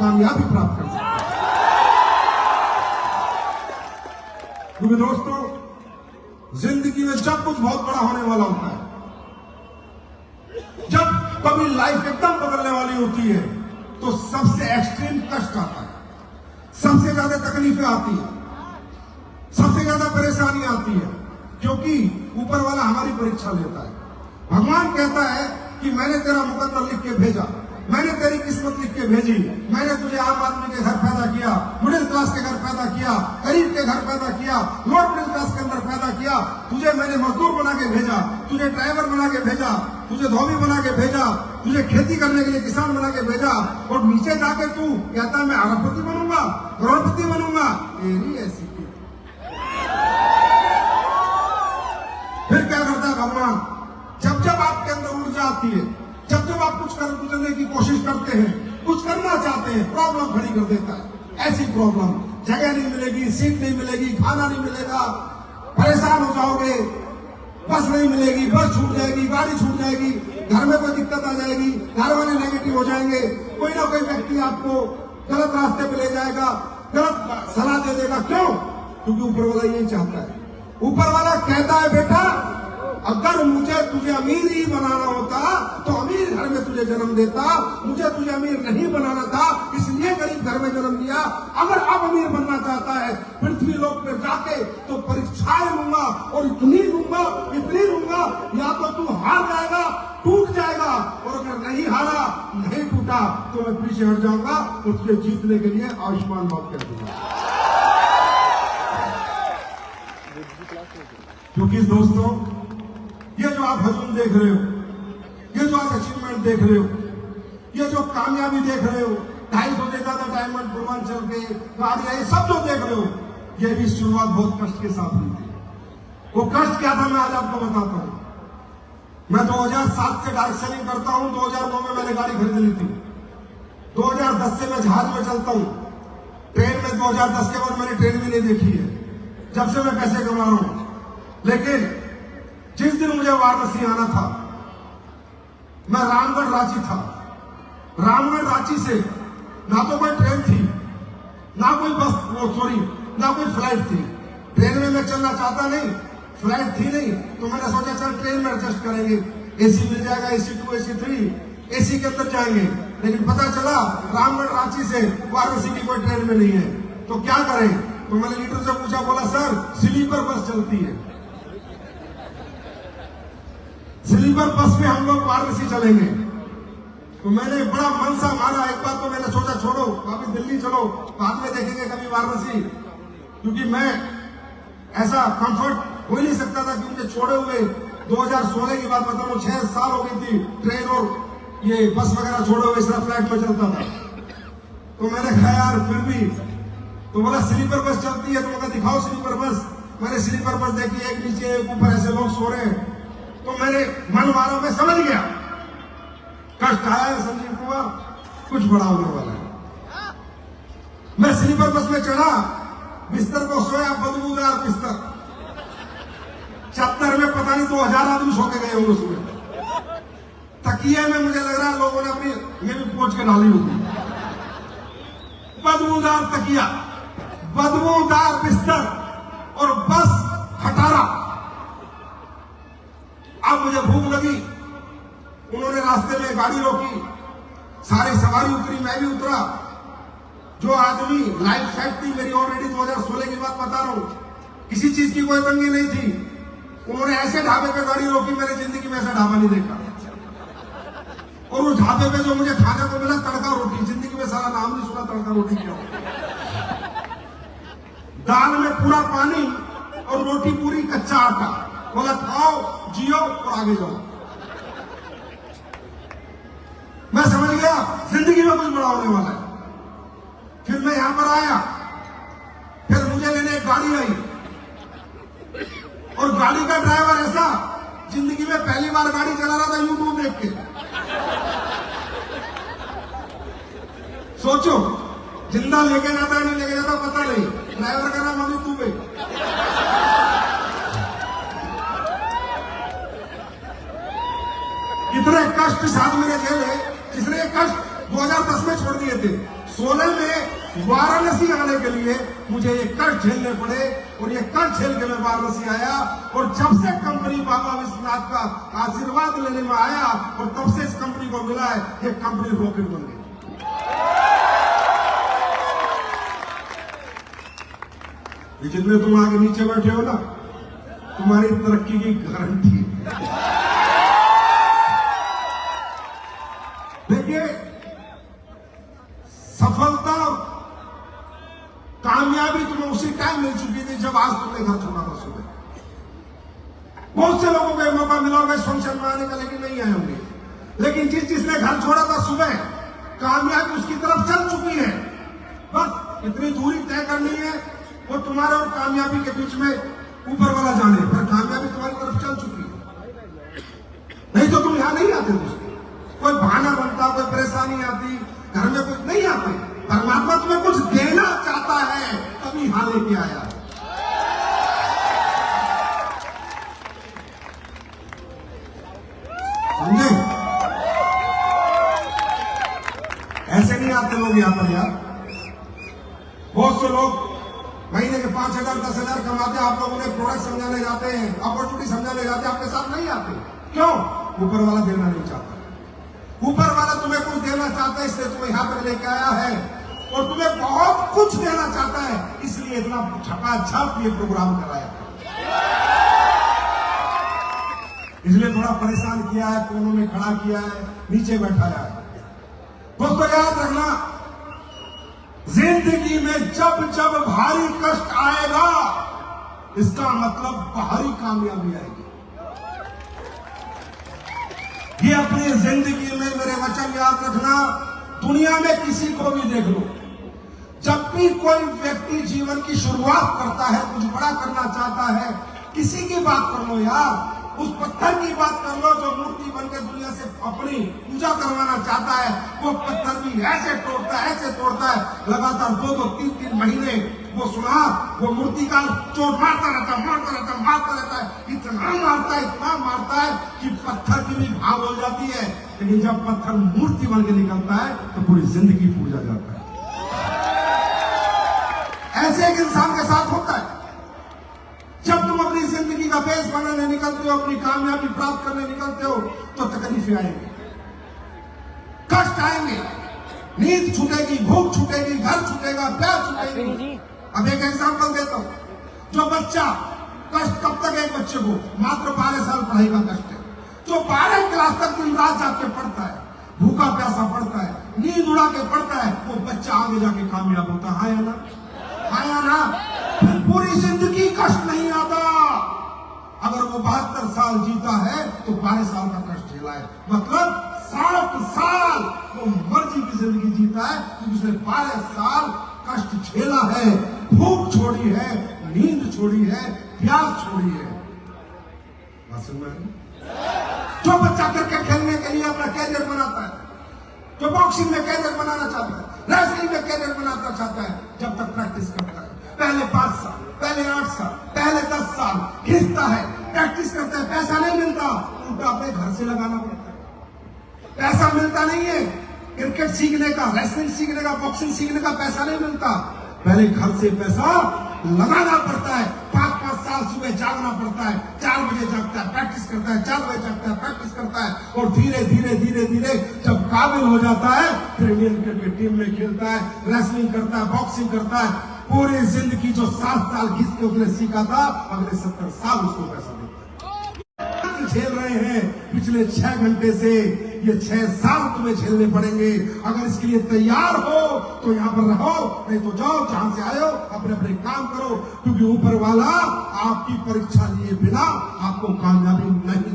कामयाबी प्राप्त कर सकते हैं। क्योंकि दोस्तों, जिंदगी में जब कुछ बहुत बड़ा होने वाला होता है, जब कभी लाइफ एकदम बदलने वाली होती है, तो सबसे एक्सट्रीम कष्ट आता है, सबसे ज्यादा तकलीफें आती है, सबसे ज्यादा परेशानी आती है, क्योंकि ऊपर वाला हमारी परीक्षा लेता है। भगवान कहता है कि मैंने तेरा मुकद्दर लिख के भेजा, मैंने तेरी किस्मत लिख के भेजी, मैंने तुझे आम आदमी के घर पैदा किया, मिडिल क्लास के घर पैदा किया, गरीब के घर पैदा किया, लोअर मिडिल क्लास के अंदर पैदा किया। तुझे मैंने मजदूर बना के भेजा, तुझे ड्राइवर बना के भेजा, तुझे धोबी बना के भेजा, तुझे खेती करने के लिए किसान बना के भेजा, और नीचे जाके तू कहता मैं अरबपति बनूंगा, करोड़पति बनूंगा। तेरी ऐसी फिर क्या करता है भगवान? जब जब आपके अंदर ऊर्जा आती है, जब जब आप कुछ करने की कोशिश करते हैं, कुछ करना चाहते हैं, प्रॉब्लम खड़ी कर देता है। ऐसी प्रॉब्लम, जगह नहीं मिलेगी, सीट नहीं मिलेगी, खाना नहीं मिलेगा, परेशान हो जाओगे, बस नहीं मिलेगी, बस छूट जाएगी, गाड़ी छूट जाएगी, घर में कोई दिक्कत आ जाएगी, घर वाले नेगेटिव हो जाएंगे, कोई ना कोई व्यक्ति आपको गलत रास्ते पे ले जाएगा, गलत सलाह दे देगा। क्यों? क्योंकि ऊपर वाला यही चाहता है। ऊपर वाला कहता है बेटा, अगर मुझे तुझे अमीर ही बनाना होता तो अमीर घर में तुझे जन्म देता, मुझे तुझे अमीर नहीं बनाना था, इसलिए गरीब घर में जन्म दिया। अगर अब अमीर बनना चाहता है पृथ्वी लोक पर जाके, तो परीक्षाएं लूंगा, और इतनी लूंगा, इतनी लूंगा, या तो तू हार जाएगा, टूट जाएगा, और अगर नहीं हारा, नहीं टूटा, तो मैं पीछे हट जाऊंगा, और तुझे जीतने के लिए आयुष्मान मौत कर दूंगा। क्योंकि दोस्तों, ये जो आप हजूम देख रहे हो, ये जो आप अचीवमेंट देख रहे हो, ये जो कामयाबी देख रहे हो, 250 देखा था डायमंड पूर्वांचल के, गाड़ियां, ये सब जो देख रहे हो, ये भी शुरुआत बहुत कष्ट के साथ हुई थी। वो कष्ट क्या था मैं आज आपको बताता हूं। मैं 2007 से डायरेक्ट सेलिंग करता हूं। 2009 में मैंने गाड़ी खरीद ली थी। 2010 से मैं जहाज में चलता हूं, ट्रेन में 2010 के बाद मैंने ट्रेन भी नहीं देखी है, जब से मैं पैसे कमा रहा हूं। लेकिन जिस दिन मुझे वाराणसी आना था, मैं रामगढ़ रांची था। रामगढ़ रांची से ना तो कोई ट्रेन थी, ना कोई बस, ना कोई फ्लाइट थी। ट्रेन में मैं चलना चाहता नहीं, फ्लाइट थी नहीं, तो मैंने सोचा चल ट्रेन में एडजस्ट करेंगे, एसी मिल जाएगा, AC 2 AC 3, एसी के अंदर जाएंगे। लेकिन पता चला रामगढ़ रांची से वाराणसी की कोई ट्रेन में नहीं है, तो क्या करें? तो मैंने लीडर से पूछा, बोला सर स्लीपर बस चलती है, स्लीपर बस में हम लोग वाराणसी चलेंगे। तो मैंने बड़ा मन सा माना। एक बार तो मैंने सोचा छोड़ो, वापिस दिल्ली चलो, बाद में देखेंगे कभी वाराणसी, क्योंकि मैं ऐसा कंफर्ट हो ही नहीं सकता था कि मुझे छोड़े हुए। 2016 की बात बता रहा हूं, 6 साल हो गई थी ट्रेन और ये बस वगैरह छोड़े हुए, सिर्फ फ्लाइट में चलता था। तो मैंने कहा यार फिर भी, तो बोला स्लीपर बस चलती है, तो मैंने दिखाओ स्लीपर बस। मैंने स्लीपर बस देखी, एक नीचे एक ऊपर ऐसे लोग सो रहे हैं। तो मैंने मन मारा, मैं समझ गया कष्ट आया है संजीव कुमार, कुछ बड़ा होने वाला है। मैं स्लीपर बस में चढ़ा, बिस्तर को सोया, बदबूदार बिस्तर, चद्दर में पता नहीं 2000 आदमी सो के गए होंगे उसमें। तकिए में मुझे लग रहा है लोगों ने अपनी ये भी पोंछ के डाली होगी। बदबूदार तकिया, बदबूदार बिस्तर, और बस खटारा। अब मुझे भूख लगी, उन्होंने रास्ते में गाड़ी रोकी, सारी सवारी उतरी, मैं भी उतरा। जो आदमी लाइफ सेट थी मेरी ऑलरेडी, 2016 की बात बता रहा हूं, किसी चीज की कोई तंगी नहीं थी। उन्होंने ऐसे ढाबे पे गाड़ी रोकी, मैंने जिंदगी में ऐसा ढाबा नहीं देखा। और उस ढाबे पे जो मुझे खाने को मिला, तड़का रोटी, जिंदगी में सारा नाम नहीं सुना तड़का रोटी क्या। दाल में पूरा पानी और रोटी पूरी कच्चा आटा, बोला खाओ, जियो और आगे जाओ। मैं समझ गया जिंदगी में कुछ बड़ा होने वाला है। फिर मैं यहां पर आया, फिर मुझे लेने एक गाड़ी आई, और गाड़ी का ड्राइवर ऐसा, जिंदगी में पहली बार गाड़ी चला रहा था यूट्यूब देख के। सोचो, जिंदा लेके जाता नहीं लेके जाता पता नहीं, ड्राइवर का नाम अमित दुबे। इतने कष्ट साथ मेरे झेले, जिसने कष्ट 2010 में छोड़ दिए थे। 16 में वाराणसी आने के लिए मुझे ये कष्ट झेलने पड़े और ये कष्ट झेल के मैं वाराणसी आया। और जब से कंपनी बाबा विश्वनाथ का आशीर्वाद लेने में आया और तब से इस कंपनी को मिला है, ये कंपनी रॉकेट बन गई। ये जितने तुम आगे नीचे बैठे हो ना, तुम्हारी तरक्की की गारंटी। देखिए, सफलता कामयाबी तुम्हें उसी टाइम मिल चुकी थी जब आज तुमने घर छोड़ा था सुबह। बहुत से लोगों को यह मौका मिला होगा इस फंक्शन में आने का, लेकिन नहीं आए होंगे। लेकिन जिसने घर छोड़ा था सुबह, कामयाबी उसकी तरफ चल चुकी है। बस इतनी दूरी तय करनी है वो तुम्हारे और कामयाबी के बीच में ऊपर वाला जाने, पर कामयाबी तुम्हारी तरफ चल चुकी है। नहीं तो तुम यहां नहीं आते। कोई बहाना बनता, कोई परेशानी आती, घर में कुछ नहीं आते। परमात्मा तुम्हें कुछ देना चाहता है, तभी यहां लेके आया। समझे? ऐसे नहीं आते लोग यहां पर यार। बहुत से लोग महीने के 5,000 10,000 कमाते हैं। आप लोग उन्हें प्रोडक्ट समझाने जाते हैं, अपॉर्चुनिटी समझाने जाते हैं, आपके साथ नहीं आते। क्यों? ऊपर वाला देना नहीं चाहता। ऊपर वाला तुम्हें कुछ देना चाहता है, इसलिए तुम्हें यहां पर लेके आया है। और तुम्हें बहुत कुछ देना चाहता है, इसलिए इतना छपाछप ये प्रोग्राम कराया। इसलिए थोड़ा परेशान किया है, कोनों में खड़ा किया है, नीचे बैठाया है। दोस्तों याद रखना, जिंदगी में जब जब भारी कष्ट आएगा, इसका मतलब भारी कामयाबी आएगी। ये अपनी जिंदगी में मेरे वचन याद रखना। दुनिया में किसी को भी देख लो, जब भी कोई व्यक्ति जीवन की शुरुआत करता है, कुछ बड़ा करना चाहता है, किसी की बात कर लो यार, उस पत्थर की बात कर लो जो मूर्ति बनकर दुनिया से अपनी पूजा करवाना चाहता है। वो पत्थर भी ऐसे तोड़ता है, ऐसे तोड़ता है, लगातार 2-2 3-3 महीने वो सुना, वो मूर्ति का चोट मारता रहता है, इतना मारता है कि पत्थर की भी भाव हो जाती है। लेकिन जब पत्थर मूर्ति बन के निकलता है तो पूरी जिंदगी पूजा जाता है। ऐसे एक इंसान के साथ होता है। जब तुम अपनी जिंदगी का बेस बनाने निकलते हो, अपनी कामयाबी प्राप्त करने निकलते हो, तो तकलीफें आएंगी, कष्ट आएंगे, नींद छूटेगी, भूख छूटेगी, घर छूटेगा, प्यार छूटेगी। अब एक एग्जांपल देता हूं। जो बच्चा, कष्ट कब तक है एक बच्चे को? मात्र 12 साल पढ़ाई का कष्ट है। जो 12 क्लास तक दिन रात जाग के पढ़ता है, भूखा प्यासा पढ़ता है, नींद उड़ा के पढ़ता है, वो बच्चा आगे जाके कामयाब होता है। हाँ या ना? हाँ या ना? फिर पूरी जिंदगी कष्ट नहीं आता। अगर वो 72 साल जीता है तो 12 साल का कष्ट झेला है, मतलब 60 साल वो मर्जी की जिंदगी जीता है, क्योंकि उसने 12 साल कष्ट झेला है, भूख छोड़ी है, नींद छोड़ी है, प्यास छोड़ी है। जो बच्चा क्रिकेट खेलने के लिए अपना कैरियर बनाता है, जो बॉक्सिंग में कैरियर बनाना चाहता है, रेसलिंग में कैरियर बनाना चाहता है, जब तक प्रैक्टिस करता है, पहले 5 साल, पहले 8 साल, पहले 10 साल खींचता है, प्रैक्टिस करता है, पैसा नहीं मिलता, उल्टा अपने घर से लगाना पड़ता है। पैसा मिलता नहीं है क्रिकेट सीखने का, रेसलिंग सीखने का, बॉक्सिंग सीखने का पैसा नहीं मिलता। पहले घर से पैसा लगाना पड़ता है। 5-5 साल सुबह जागना पड़ता है, 4 बजे जागता है, प्रैक्टिस करता है, 4 बजे जागता है, प्रैक्टिस करता है, और धीरे धीरे जब काबिल हो जाता है, फिर इंडियन क्रिकेट टीम में खेलता है, रेसलिंग करता है, बॉक्सिंग करता है। पूरी जिंदगी जो 7 साल घिस के उसने सीखा था, अगले 70 साल उसको पैसा देता है। झेल रहे हैं पिछले 6 घंटे से, ये 6 साल तुम्हें झेलने पड़ेंगे। अगर इसके लिए तैयार हो तो यहाँ पर रहो, नहीं तो जाओ जहां से आए हो, अपने अपने काम करो, क्योंकि ऊपर वाला आपकी परीक्षा लिए बिना आपको कामयाबी नहीं